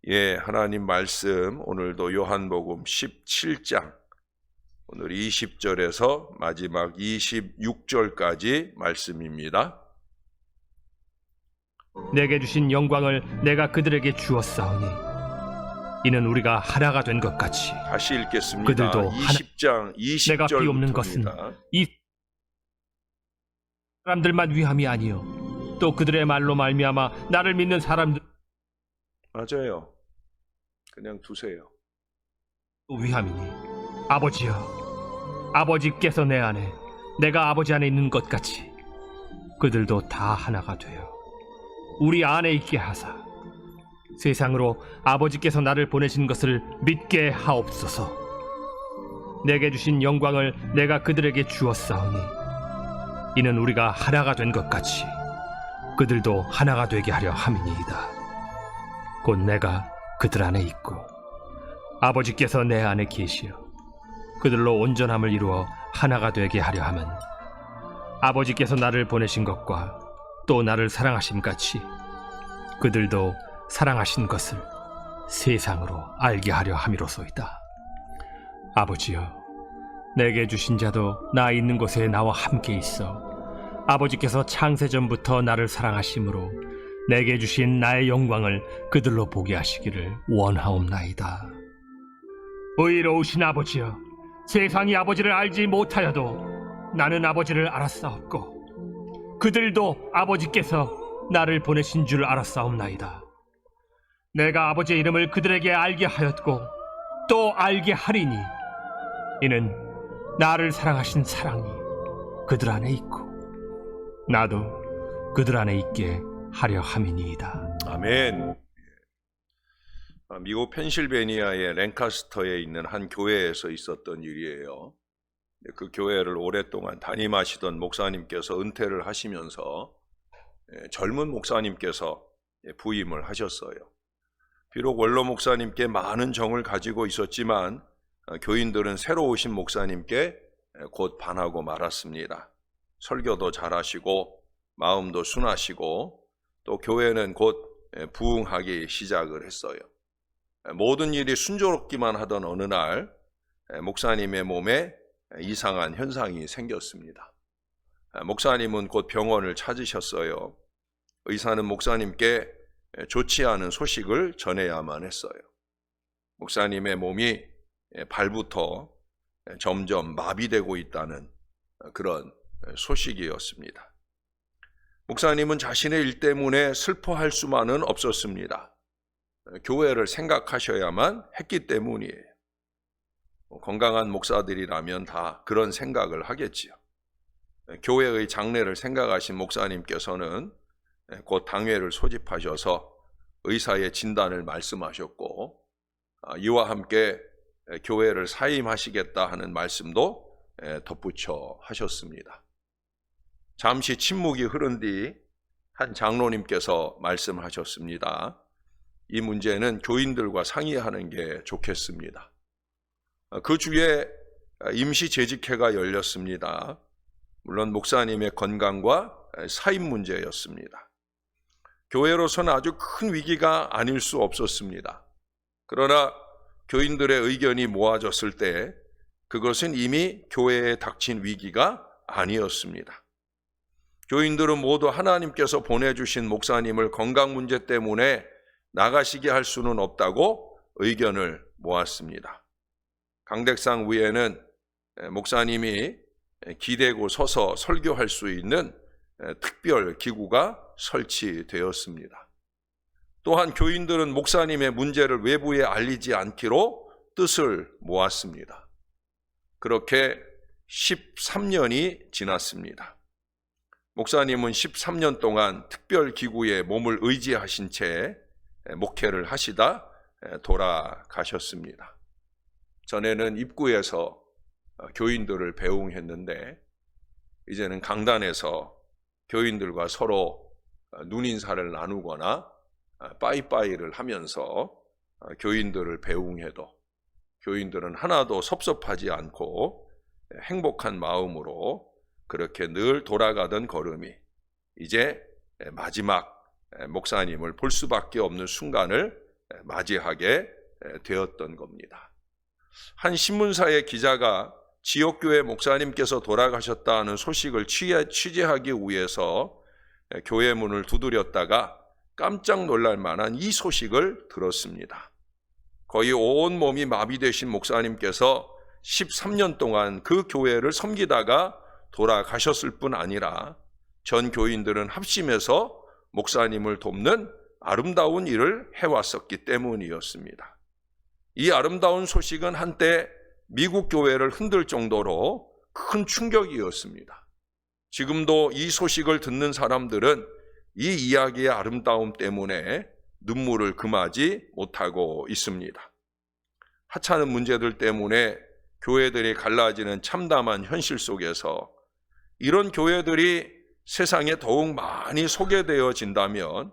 예, 하나님 말씀 오늘도 요한복음 17장 오늘 20절에서 마지막 26절까지 말씀입니다. 내게 주신 영광을 내가 그들에게 주었사오니 이는 우리가 하나가 된 것 같이. 다시 읽겠습니다. 그들도 20장 내가 비옵는 것은 20절부터입니다. 이 사람들만 위함이 아니요 또 그들의 말로 말미암아 나를 믿는 사람들 맞아요. 그냥 두세요. 위함이니 아버지여, 아버지께서 내 안에 내가 아버지 안에 있는 것 같이 그들도 다 하나가 되어 우리 안에 있게 하사 세상으로 아버지께서 나를 보내신 것을 믿게 하옵소서. 내게 주신 영광을 내가 그들에게 주었사오니 이는 우리가 하나가 된 것 같이 그들도 하나가 되게 하려 함이니이다. 곧 내가 그들 안에 있고 아버지께서 내 안에 계시어 그들로 온전함을 이루어 하나가 되게 하려 함은 아버지께서 나를 보내신 것과 또 나를 사랑하심 같이 그들도 사랑하신 것을 세상으로 알게 하려 함이로소이다. 아버지여, 내게 주신 자도 나 있는 곳에 나와 함께 있어 아버지께서 창세전부터 나를 사랑하심으로 내게 주신 나의 영광을 그들로 보게 하시기를 원하옵나이다. 의로우신 아버지여, 세상이 아버지를 알지 못하여도 나는 아버지를 알았사옵고 그들도 아버지께서 나를 보내신 줄 알았사옵나이다. 내가 아버지의 이름을 그들에게 알게 하였고 또 알게 하리니 이는 나를 사랑하신 사랑이 그들 안에 있고 나도 그들 안에 있게 하려 함이니이다. 아멘. 미국 펜실베니아의 랭카스터에 있는 한 교회에서 있었던 일이에요. 그 교회를 오랫동안 담임하시던 목사님께서 은퇴를 하시면서 젊은 목사님께서 부임을 하셨어요. 비록 원로 목사님께 많은 정을 가지고 있었지만 교인들은 새로 오신 목사님께 곧 반하고 말았습니다. 설교도 잘하시고 마음도 순하시고 또 교회는 곧 부흥하기 시작을 했어요. 모든 일이 순조롭기만 하던 어느 날 목사님의 몸에 이상한 현상이 생겼습니다. 목사님은 곧 병원을 찾으셨어요. 의사는 목사님께 좋지 않은 소식을 전해야만 했어요. 목사님의 몸이 발부터 점점 마비되고 있다는 그런 소식이었습니다. 목사님은 자신의 일 때문에 슬퍼할 수만은 없었습니다. 교회를 생각하셔야만 했기 때문이에요. 건강한 목사들이라면 다 그런 생각을 하겠지요. 교회의 장래를 생각하신 목사님께서는 곧 당회를 소집하셔서 의사의 진단을 말씀하셨고 이와 함께 교회를 사임하시겠다 하는 말씀도 덧붙여 하셨습니다. 잠시 침묵이 흐른 뒤 한 장로님께서 말씀하셨습니다. 이 문제는 교인들과 상의하는 게 좋겠습니다. 그 주에 임시 재직회가 열렸습니다. 물론 목사님의 건강과 사임 문제였습니다. 교회로서는 아주 큰 위기가 아닐 수 없었습니다. 그러나 교인들의 의견이 모아졌을 때 그것은 이미 교회에 닥친 위기가 아니었습니다. 교인들은 모두 하나님께서 보내주신 목사님을 건강 문제 때문에 나가시게 할 수는 없다고 의견을 모았습니다. 강대상 위에는 목사님이 기대고 서서 설교할 수 있는 특별 기구가 설치되었습니다. 또한 교인들은 목사님의 문제를 외부에 알리지 않기로 뜻을 모았습니다. 그렇게 13년이 지났습니다. 목사님은 13년 동안 특별 기구에 몸을 의지하신 채 목회를 하시다 돌아가셨습니다. 전에는 입구에서 교인들을 배웅했는데 이제는 강단에서 교인들과 서로 눈인사를 나누거나 빠이빠이를 하면서 교인들을 배웅해도 교인들은 하나도 섭섭하지 않고 행복한 마음으로 그렇게 늘 돌아가던 걸음이 이제 마지막 목사님을 볼 수밖에 없는 순간을 맞이하게 되었던 겁니다. 한 신문사의 기자가 지역교회 목사님께서 돌아가셨다는 소식을 취재하기 위해서 교회 문을 두드렸다가 깜짝 놀랄 만한 이 소식을 들었습니다. 거의 온몸이 마비되신 목사님께서 13년 동안 그 교회를 섬기다가 돌아가셨을 뿐 아니라 전 교인들은 합심해서 목사님을 돕는 아름다운 일을 해왔었기 때문이었습니다. 이 아름다운 소식은 한때 미국 교회를 흔들 정도로 큰 충격이었습니다. 지금도 이 소식을 듣는 사람들은 이 이야기의 아름다움 때문에 눈물을 금하지 못하고 있습니다. 하찮은 문제들 때문에 교회들이 갈라지는 참담한 현실 속에서 이런 교회들이 세상에 더욱 많이 소개되어진다면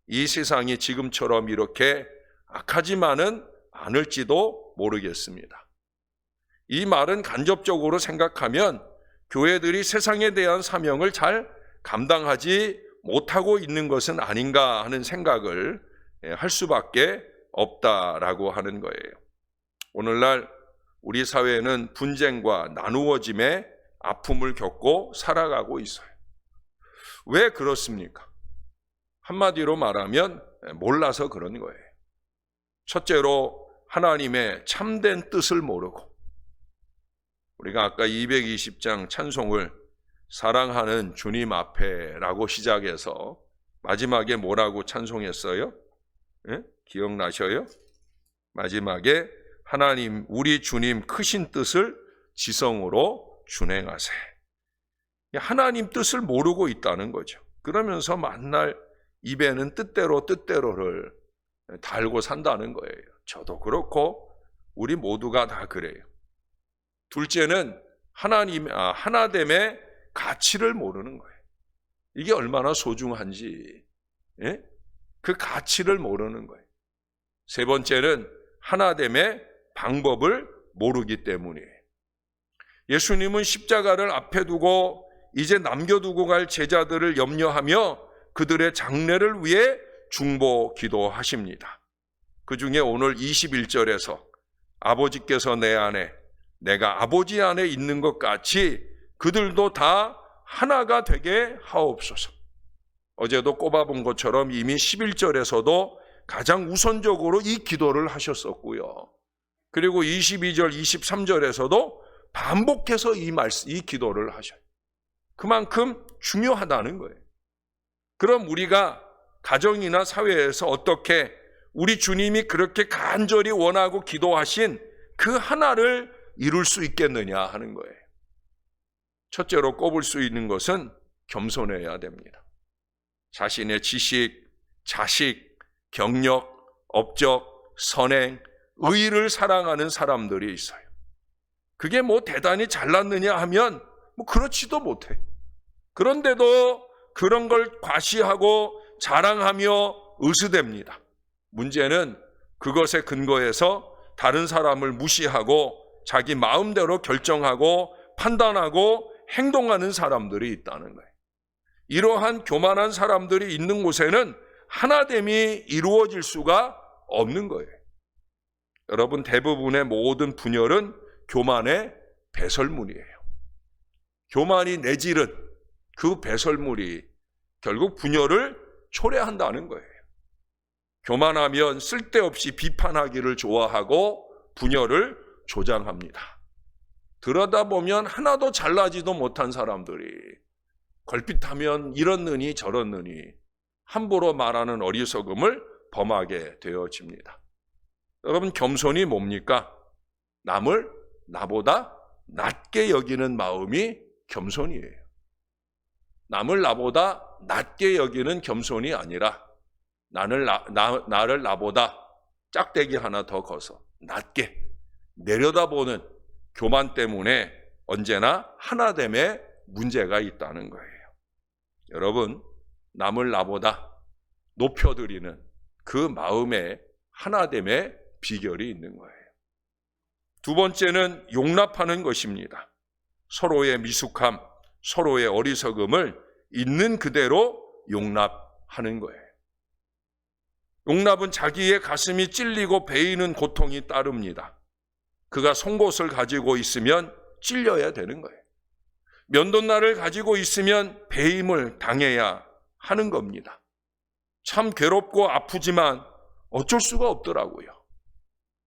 이 세상이 지금처럼 이렇게 악하지만은 않을지도 모르겠습니다. 이 말은 간접적으로 생각하면 교회들이 세상에 대한 사명을 잘 감당하지 못하고 있는 것은 아닌가 하는 생각을 할 수밖에 없다라고 하는 거예요. 오늘날 우리 사회는 분쟁과 나누어짐의 아픔을 겪고 살아가고 있어요. 왜 그렇습니까? 한마디로 말하면 몰라서 그런 거예요. 첫째로 하나님의 참된 뜻을 모르고, 우리가 아까 220장 찬송을 사랑하는 주님 앞에라고 시작해서 마지막에 뭐라고 찬송했어요? 예? 기억나셔요? 마지막에 하나님 우리 주님 크신 뜻을 지성으로 준행하세. 하나님 뜻을 모르고 있다는 거죠. 그러면서 만날 입에는 뜻대로를 달고 산다는 거예요. 저도 그렇고 우리 모두가 다 그래요. 둘째는 하나됨의 가치를 모르는 거예요. 이게 얼마나 소중한지, 예? 그 가치를 모르는 거예요. 세 번째는 하나됨의 방법을 모르기 때문이에요. 예수님은 십자가를 앞에 두고 이제 남겨두고 갈 제자들을 염려하며 그들의 장래를 위해 중보 기도하십니다. 그 중에 오늘 21절에서 아버지께서 내 안에 내가 아버지 안에 있는 것 같이 그들도 다 하나가 되게 하옵소서. 어제도 꼽아본 것처럼 이미 11절에서도 가장 우선적으로 이 기도를 하셨었고요. 그리고 22절, 23절에서도 반복해서 이 기도를 하셔요. 그만큼 중요하다는 거예요. 그럼 우리가 가정이나 사회에서 어떻게 우리 주님이 그렇게 간절히 원하고 기도하신 그 하나를 이룰 수 있겠느냐 하는 거예요. 첫째로 꼽을 수 있는 것은 겸손해야 됩니다. 자신의 지식, 자식, 경력, 업적, 선행, 의를 사랑하는 사람들이 있어요. 그게 뭐 대단히 잘났느냐 하면 뭐 그렇지도 못해. 그런데도 그런 걸 과시하고 자랑하며 의수됩니다. 문제는 그것에 근거해서 다른 사람을 무시하고 자기 마음대로 결정하고 판단하고 행동하는 사람들이 있다는 거예요. 이러한 교만한 사람들이 있는 곳에는 하나됨이 이루어질 수가 없는 거예요. 여러분, 대부분의 모든 분열은 교만의 배설물이에요. 교만이 내지른 그 배설물이 결국 분열을 초래한다는 거예요. 교만하면 쓸데없이 비판하기를 좋아하고 분열을 조장합니다. 들여다보면 하나도 잘나지도 못한 사람들이 걸핏하면 이렇느니 저렇느니 함부로 말하는 어리석음을 범하게 되어집니다. 여러분, 겸손이 뭡니까? 남을 나보다 낮게 여기는 마음이 겸손이에요. 남을 나보다 낮게 여기는 겸손이 아니라 나를 나보다 짝대기 하나 더 거서 낮게 내려다보는 교만 때문에 언제나 하나됨에 문제가 있다는 거예요. 여러분, 남을 나보다 높여드리는 그 마음에 하나됨의 비결이 있는 거예요. 두 번째는 용납하는 것입니다. 서로의 미숙함, 서로의 어리석음을 있는 그대로 용납하는 거예요. 용납은 자기의 가슴이 찔리고 베이는 고통이 따릅니다. 그가 송곳을 가지고 있으면 찔려야 되는 거예요. 면도날을 가지고 있으면 배임을 당해야 하는 겁니다. 참 괴롭고 아프지만 어쩔 수가 없더라고요.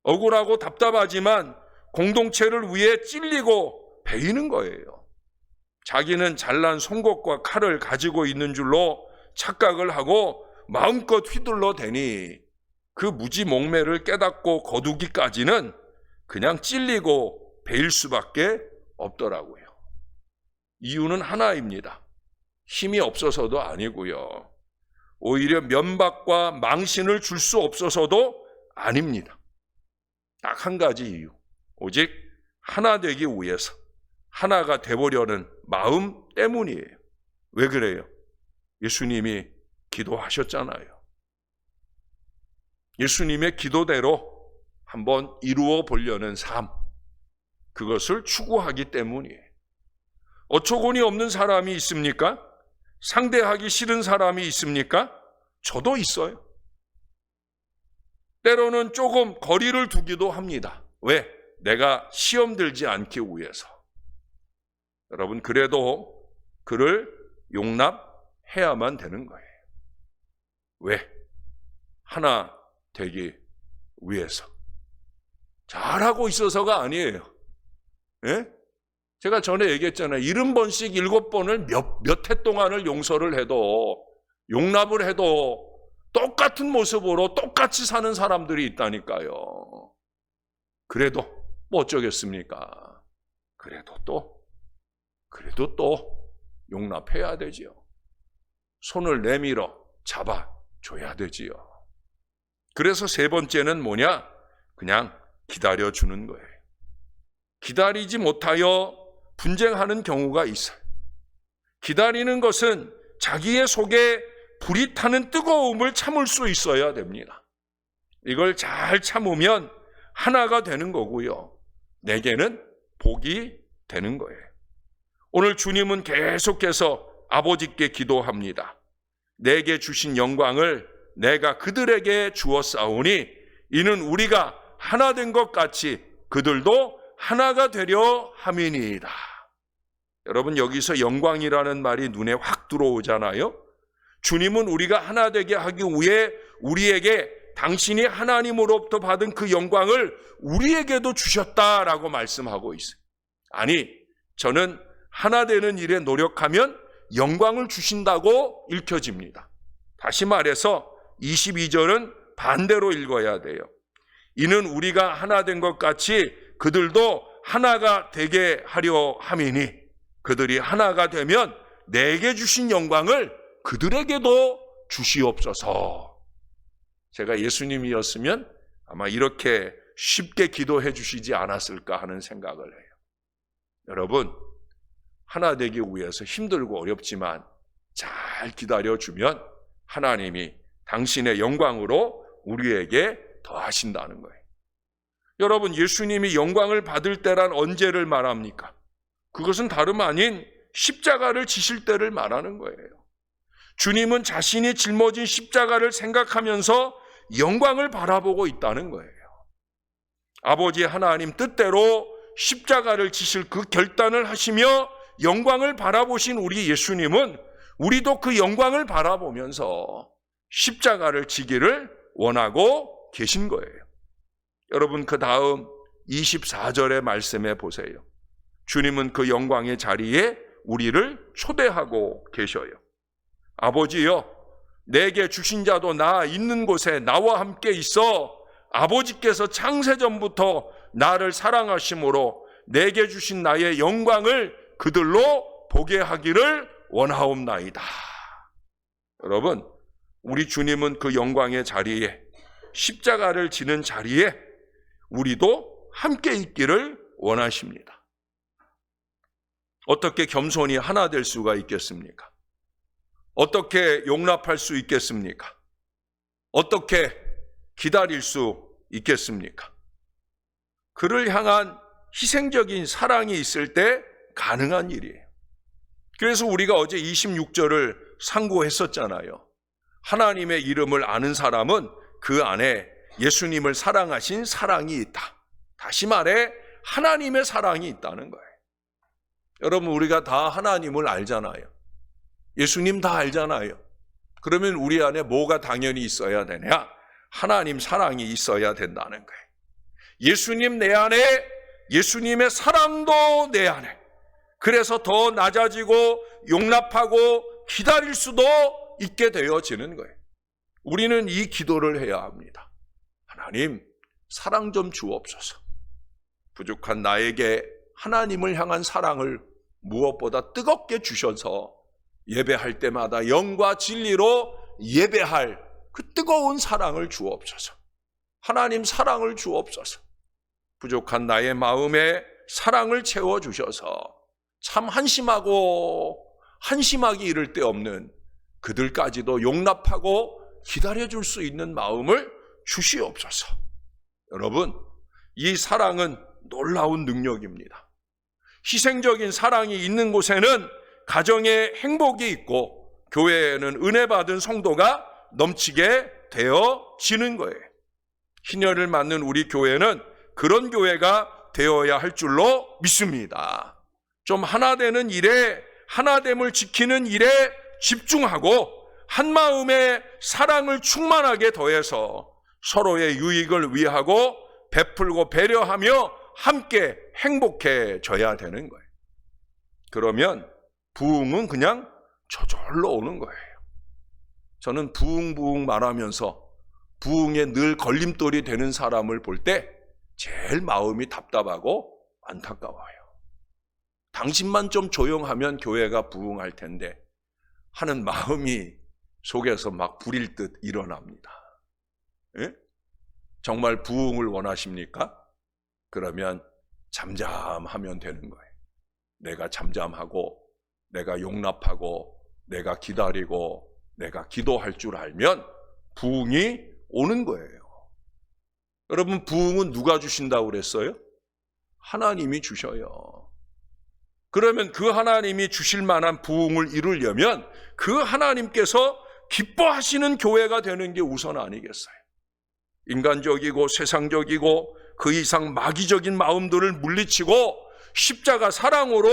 억울하고 답답하지만 공동체를 위해 찔리고 베이는 거예요. 자기는 잘난 송곳과 칼을 가지고 있는 줄로 착각을 하고 마음껏 휘둘러 대니 그 무지 목매를 깨닫고 거두기까지는 그냥 찔리고 베일 수밖에 없더라고요. 이유는 하나입니다. 힘이 없어서도 아니고요. 오히려 면박과 망신을 줄 수 없어서도 아닙니다. 딱 한 가지 이유. 오직 하나 되기 위해서 하나가 되보려는 마음 때문이에요. 왜 그래요? 예수님이 기도하셨잖아요. 예수님의 기도대로 한번 이루어 보려는 삶, 그것을 추구하기 때문이에요. 어처구니 없는 사람이 있습니까? 상대하기 싫은 사람이 있습니까? 저도 있어요. 때로는 조금 거리를 두기도 합니다. 왜? 내가 시험 들지 않기 위해서. 여러분, 그래도 그를 용납해야만 되는 거예요. 왜? 하나 되기 위해서. 잘하고 있어서가 아니에요. 예? 제가 전에 얘기했잖아요. 70번씩 7번을 몇 해 동안을 용서를 해도, 용납을 해도 똑같은 모습으로 똑같이 사는 사람들이 있다니까요. 그래도 뭐 어쩌겠습니까? 그래도 또 용납해야 되지요. 손을 내밀어 잡아줘야 되지요. 그래서 세 번째는 뭐냐? 그냥 기다려주는 거예요. 기다리지 못하여 분쟁하는 경우가 있어요. 기다리는 것은 자기의 속에 불이 타는 뜨거움을 참을 수 있어야 됩니다. 이걸 잘 참으면 하나가 되는 거고요. 내게는 복이 되는 거예요. 오늘 주님은 계속해서 아버지께 기도합니다. 내게 주신 영광을 내가 그들에게 주었사오니 이는 우리가 하나 된 것 같이 그들도 하나가 되려 함이니이다. 여러분, 여기서 영광이라는 말이 눈에 확 들어오잖아요. 주님은 우리가 하나 되게 하기 위해 우리에게 당신이 하나님으로부터 받은 그 영광을 우리에게도 주셨다라고 말씀하고 있어요. 아니, 저는 하나 되는 일에 노력하면 영광을 주신다고 읽혀집니다. 다시 말해서 22절은 반대로 읽어야 돼요. 이는 우리가 하나 된 것 같이 그들도 하나가 되게 하려 함이니 그들이 하나가 되면 내게 주신 영광을 그들에게도 주시옵소서. 제가 예수님이었으면 아마 이렇게 쉽게 기도해 주시지 않았을까 하는 생각을 해요. 여러분, 하나 되기 위해서 힘들고 어렵지만 잘 기다려주면 하나님이 당신의 영광으로 우리에게 더하신다는 거예요. 여러분, 예수님이 영광을 받을 때란 언제를 말합니까? 그것은 다름 아닌 십자가를 지실 때를 말하는 거예요. 주님은 자신이 짊어진 십자가를 생각하면서 영광을 바라보고 있다는 거예요. 아버지 하나님 뜻대로 십자가를 지실 그 결단을 하시며 영광을 바라보신 우리 예수님은 우리도 그 영광을 바라보면서 십자가를 지기를 원하고 계신 거예요. 여러분, 그 다음 24절의 말씀에 보세요. 주님은 그 영광의 자리에 우리를 초대하고 계셔요. 아버지여, 내게 주신 자도 나 있는 곳에 나와 함께 있어 아버지께서 창세전부터 나를 사랑하심으로 내게 주신 나의 영광을 그들로 보게 하기를 원하옵나이다. 여러분, 우리 주님은 그 영광의 자리에, 십자가를 지는 자리에 우리도 함께 있기를 원하십니다. 어떻게 겸손히 하나 될 수가 있겠습니까? 어떻게 용납할 수 있겠습니까? 어떻게 기다릴 수 있겠습니까? 그를 향한 희생적인 사랑이 있을 때 가능한 일이에요. 그래서 우리가 어제 26절을 상고했었잖아요. 하나님의 이름을 아는 사람은 그 안에 예수님을 사랑하신 사랑이 있다. 다시 말해 하나님의 사랑이 있다는 거예요. 여러분, 우리가 다 하나님을 알잖아요. 예수님 다 알잖아요. 그러면 우리 안에 뭐가 당연히 있어야 되냐? 하나님 사랑이 있어야 된다는 거예요. 예수님 내 안에, 예수님의 사랑도 내 안에. 그래서 더 낮아지고 용납하고 기다릴 수도 있게 되어지는 거예요. 우리는 이 기도를 해야 합니다. 하나님, 사랑 좀 주옵소서. 부족한 나에게 하나님을 향한 사랑을 무엇보다 뜨겁게 주셔서 예배할 때마다 영과 진리로 예배할 그 뜨거운 사랑을 주옵소서. 하나님 사랑을 주옵소서. 부족한 나의 마음에 사랑을 채워주셔서 참 한심하기 이를 데 없는 그들까지도 용납하고 기다려줄 수 있는 마음을 주시옵소서. 여러분, 이 사랑은 놀라운 능력입니다. 희생적인 사랑이 있는 곳에는 가정에 행복이 있고 교회에는 은혜 받은 성도가 넘치게 되어지는 거예요. 희년을 맞는 우리 교회는 그런 교회가 되어야 할 줄로 믿습니다. 좀 하나 되는 일에, 하나됨을 지키는 일에 집중하고 한마음에 사랑을 충만하게 더해서 서로의 유익을 위하고 베풀고 배려하며 함께 행복해져야 되는 거예요. 그러면 부흥은 그냥 저절로 오는 거예요. 저는 부흥 말하면서 부흥에 늘 걸림돌이 되는 사람을 볼 때 제일 마음이 답답하고 안타까워요. 당신만 좀 조용하면 교회가 부흥할 텐데 하는 마음이 속에서 막 불일 듯 일어납니다. 예? 정말 부흥을 원하십니까? 그러면 잠잠하면 되는 거예요. 내가 잠잠하고 내가 용납하고 내가 기다리고 내가 기도할 줄 알면 부흥이 오는 거예요. 여러분, 부흥은 누가 주신다고 그랬어요? 하나님이 주셔요. 그러면 그 하나님이 주실 만한 부흥을 이루려면 그 하나님께서 기뻐하시는 교회가 되는 게 우선 아니겠어요? 인간적이고 세상적이고 그 이상 마귀적인 마음들을 물리치고 십자가 사랑으로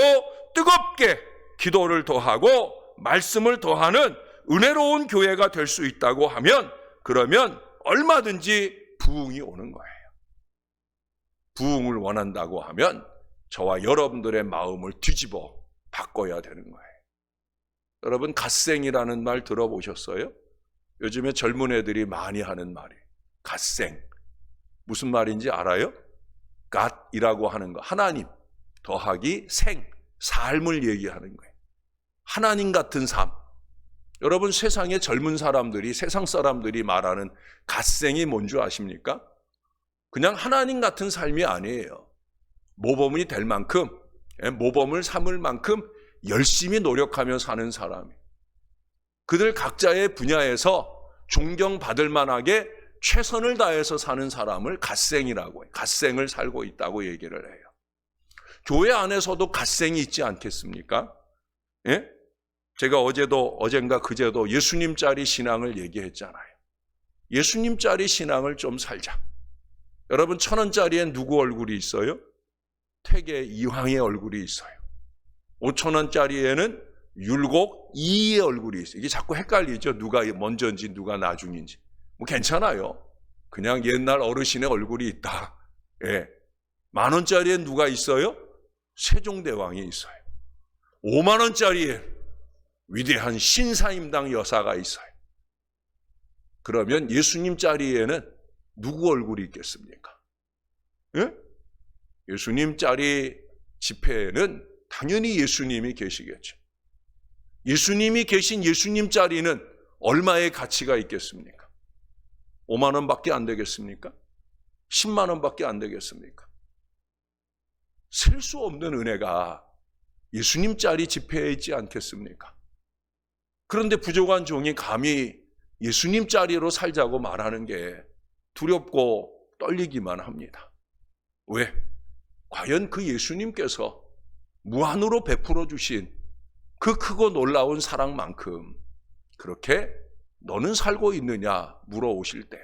뜨겁게 기도를 더하고 말씀을 더하는 은혜로운 교회가 될 수 있다고 하면 그러면 얼마든지 부흥이 오는 거예요. 부흥을 원한다고 하면 저와 여러분들의 마음을 뒤집어 바꿔야 되는 거예요. 여러분, 갓생이라는 말 들어보셨어요? 요즘에 젊은 애들이 많이 하는 말이에요. 갓생. 무슨 말인지 알아요? 갓이라고 하는 거, 하나님 더하기 생, 삶을 얘기하는 거예요. 하나님 같은 삶. 여러분, 세상의 젊은 사람들이, 세상 사람들이 말하는 갓생이 뭔지 아십니까? 그냥 하나님 같은 삶이 아니에요. 모범이 될 만큼, 모범을 삼을 만큼 열심히 노력하며 사는 사람이. 그들 각자의 분야에서 존경받을 만하게 최선을 다해서 사는 사람을 갓생이라고 해요. 갓생을 살고 있다고 얘기를 해요. 교회 안에서도 갓생이 있지 않겠습니까? 예? 제가 어젠가 그제도 예수님짜리 신앙을 얘기했잖아요. 예수님짜리 신앙을 좀 살자. 여러분, 1,000원짜리엔 누구 얼굴이 있어요? 태계 이황의 얼굴이 있어요. 5,000원짜리에는 율곡 이의 얼굴이 있어요. 이게 자꾸 헷갈리죠. 누가 먼저인지 누가 나중인지. 뭐 괜찮아요. 그냥 옛날 어르신의 얼굴이 있다. 예. 10,000원짜리엔 누가 있어요? 세종대왕이 있어요. 50,000원짜리에 위대한 신사임당 여사가 있어요. 그러면 예수님 짜리에는 누구 얼굴이 있겠습니까? 예? 예수님 짜리 집회에는 당연히 예수님이 계시겠죠. 예수님이 계신 예수님 짜리는 얼마의 가치가 있겠습니까? 5만 원밖에 안 되겠습니까? 10만 원밖에 안 되겠습니까? 셀 수 없는 은혜가 예수님 짜리 집회에 있지 않겠습니까? 그런데 부족한 종이 감히 예수님 짜리로 살자고 말하는 게 두렵고 떨리기만 합니다. 왜? 과연 그 예수님께서 무한으로 베풀어 주신 그 크고 놀라운 사랑만큼 그렇게 너는 살고 있느냐 물어오실 때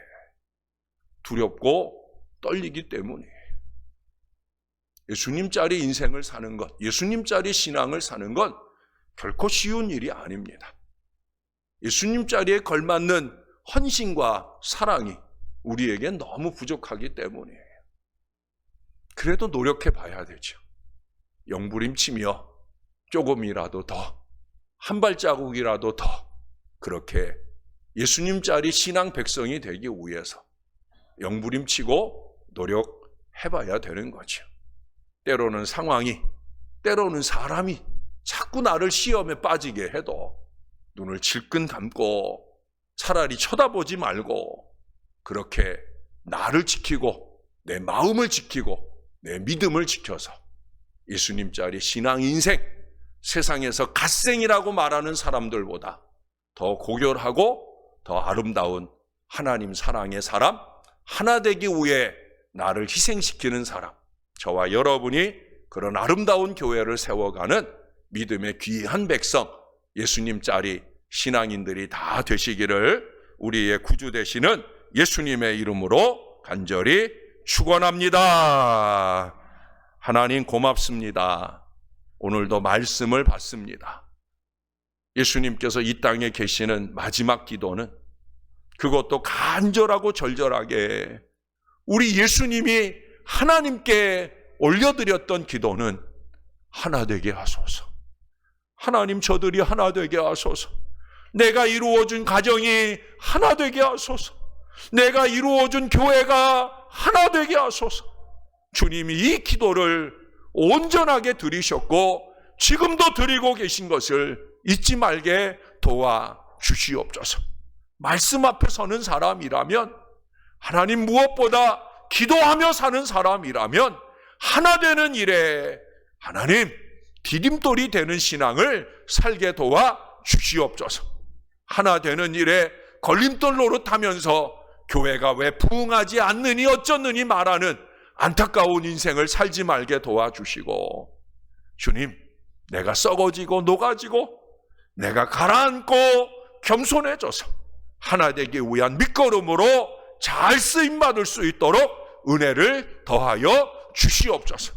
두렵고 떨리기 때문이에요. 예수님짜리 인생을 사는 것, 예수님짜리 신앙을 사는 건 결코 쉬운 일이 아닙니다. 예수님짜리에 걸맞는 헌신과 사랑이 우리에겐 너무 부족하기 때문이에요. 그래도 노력해 봐야 되죠. 영부림치며 조금이라도 더, 한 발자국이라도 더 그렇게 예수님짜리 신앙 백성이 되기 위해서 영부림치고 노력해봐야 되는 거죠. 때로는 상황이, 때로는 사람이 자꾸 나를 시험에 빠지게 해도 눈을 질끈 감고 차라리 쳐다보지 말고 그렇게 나를 지키고 내 마음을 지키고 내 믿음을 지켜서 예수님짜리 신앙 인생, 세상에서 갓생이라고 말하는 사람들보다 더 고결하고 더 아름다운 하나님 사랑의 사람, 하나 되기 위해 나를 희생시키는 사람, 저와 여러분이 그런 아름다운 교회를 세워가는 믿음의 귀한 백성, 예수님짜리 신앙인들이 다 되시기를 우리의 구주 되시는 예수님의 이름으로 간절히 축원합니다. 하나님 고맙습니다. 오늘도 말씀을 받습니다. 예수님께서 이 땅에 계시는 마지막 기도는 그것도 간절하고 절절하게 우리 예수님이 하나님께 올려드렸던 기도는 하나 되게 하소서. 하나님 저들이 하나 되게 하소서. 내가 이루어준 가정이 하나 되게 하소서. 내가 이루어준 교회가 하나 되게 하소서. 주님이 이 기도를 온전하게 드리셨고 지금도 드리고 계신 것을 잊지 말게 도와주시옵소서. 말씀 앞에 서는 사람이라면, 하나님 무엇보다 기도하며 사는 사람이라면 하나 되는 일에 하나님 디딤돌이 되는 신앙을 살게 도와주시옵소서. 하나 되는 일에 걸림돌 노릇하면서 교회가 왜 부흥하지 않느니 어쩌느니 말하는 안타까운 인생을 살지 말게 도와주시고, 주님, 내가 썩어지고 녹아지고 내가 가라앉고 겸손해져서 하나 되기 위한 밑거름으로 잘 쓰임받을 수 있도록 은혜를 더하여 주시옵소서.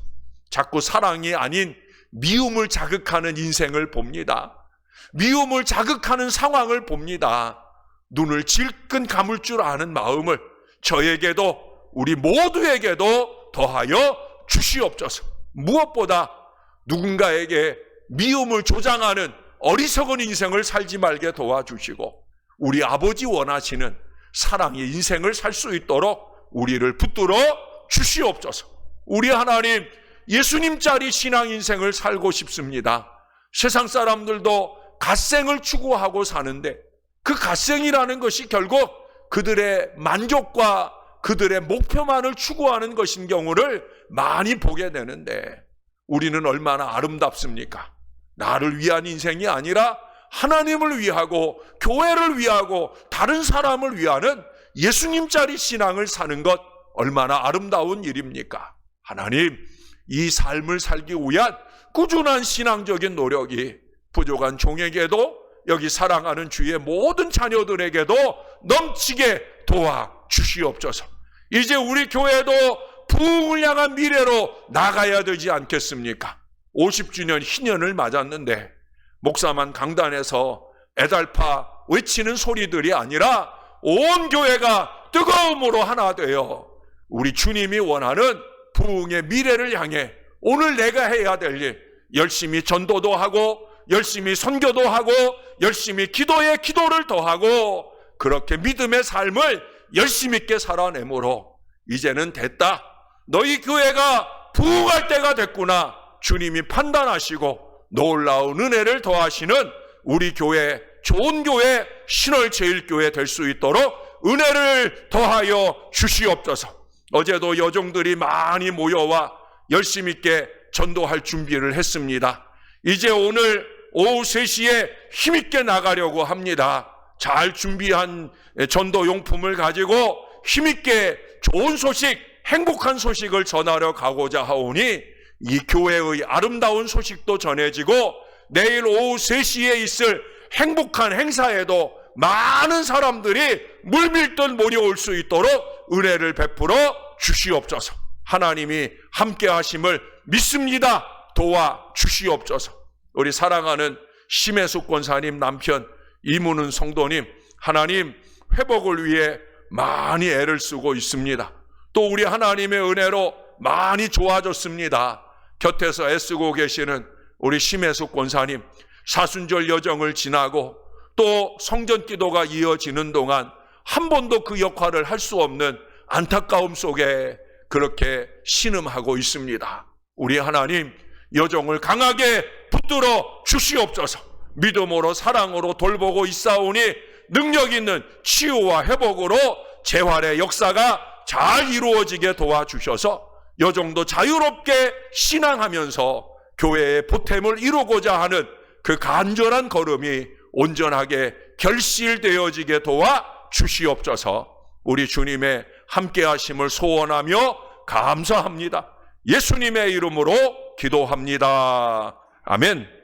자꾸 사랑이 아닌 미움을 자극하는 인생을 봅니다. 미움을 자극하는 상황을 봅니다. 눈을 질끈 감을 줄 아는 마음을 저에게도 우리 모두에게도 더하여 주시옵소서. 무엇보다 누군가에게 미움을 조장하는 어리석은 인생을 살지 말게 도와주시고, 우리 아버지 원하시는 사랑의 인생을 살 수 있도록 우리를 붙들어 주시옵소서. 우리 하나님, 예수님짜리 신앙 인생을 살고 싶습니다. 세상 사람들도 갓생을 추구하고 사는데 그 갓생이라는 것이 결국 그들의 만족과 그들의 목표만을 추구하는 것인 경우를 많이 보게 되는데, 우리는 얼마나 아름답습니까? 나를 위한 인생이 아니라 하나님을 위하고 교회를 위하고 다른 사람을 위하는 예수님짜리 신앙을 사는 것 얼마나 아름다운 일입니까? 하나님, 이 삶을 살기 위한 꾸준한 신앙적인 노력이 부족한 종에게도, 여기 사랑하는 주의 모든 자녀들에게도 넘치게 도와주시옵소서. 이제 우리 교회도 부흥을 향한 미래로 나가야 되지 않겠습니까? 50주년 희년을 맞았는데 목사만 강단에서 애달파 외치는 소리들이 아니라 온 교회가 뜨거움으로 하나 되어 우리 주님이 원하는 부흥의 미래를 향해 오늘 내가 해야 될 일, 열심히 전도도 하고 열심히 선교도 하고 열심히 기도에 기도를 더하고 그렇게 믿음의 삶을 열심히 있게 살아내므로 이제는 됐다, 너희 교회가 부흥할 때가 됐구나, 주님이 판단하시고 놀라운 은혜를 더하시는 우리 교회, 좋은 교회, 신월제일교회 될 수 있도록 은혜를 더하여 주시옵소서. 어제도 여종들이 많이 모여와 열심히 있게 전도할 준비를 했습니다. 이제 오늘 오후 3시에 힘있게 나가려고 합니다. 잘 준비한 전도용품을 가지고 힘있게 좋은 소식, 행복한 소식을 전하러 가고자 하오니 이 교회의 아름다운 소식도 전해지고 내일 오후 3시에 있을 행복한 행사에도 많은 사람들이 물밀듯 몰려올 수 있도록 은혜를 베풀어 주시옵소서. 하나님이 함께 하심을 믿습니다. 도와 주시옵소서. 우리 사랑하는 심혜숙 권사님 남편 이문은 성도님, 하나님 회복을 위해 많이 애를 쓰고 있습니다. 또 우리 하나님의 은혜로 많이 좋아졌습니다. 곁에서 애쓰고 계시는 우리 심혜숙 권사님, 사순절 여정을 지나고 또 성전 기도가 이어지는 동안 한 번도 그 역할을 할 수 없는 안타까움 속에 그렇게 신음하고 있습니다. 우리 하나님 여정을 강하게 붙들어 주시옵소서. 믿음으로 사랑으로 돌보고 있사오니 능력 있는 치유와 회복으로 재활의 역사가 잘 이루어지게 도와주셔서 여정도 자유롭게 신앙하면서 교회의 보탬을 이루고자 하는 그 간절한 걸음이 온전하게 결실되어지게 도와 주시옵소서. 우리 주님의 함께 하심을 소원하며 감사합니다. 예수님의 이름으로 기도합니다. 아멘.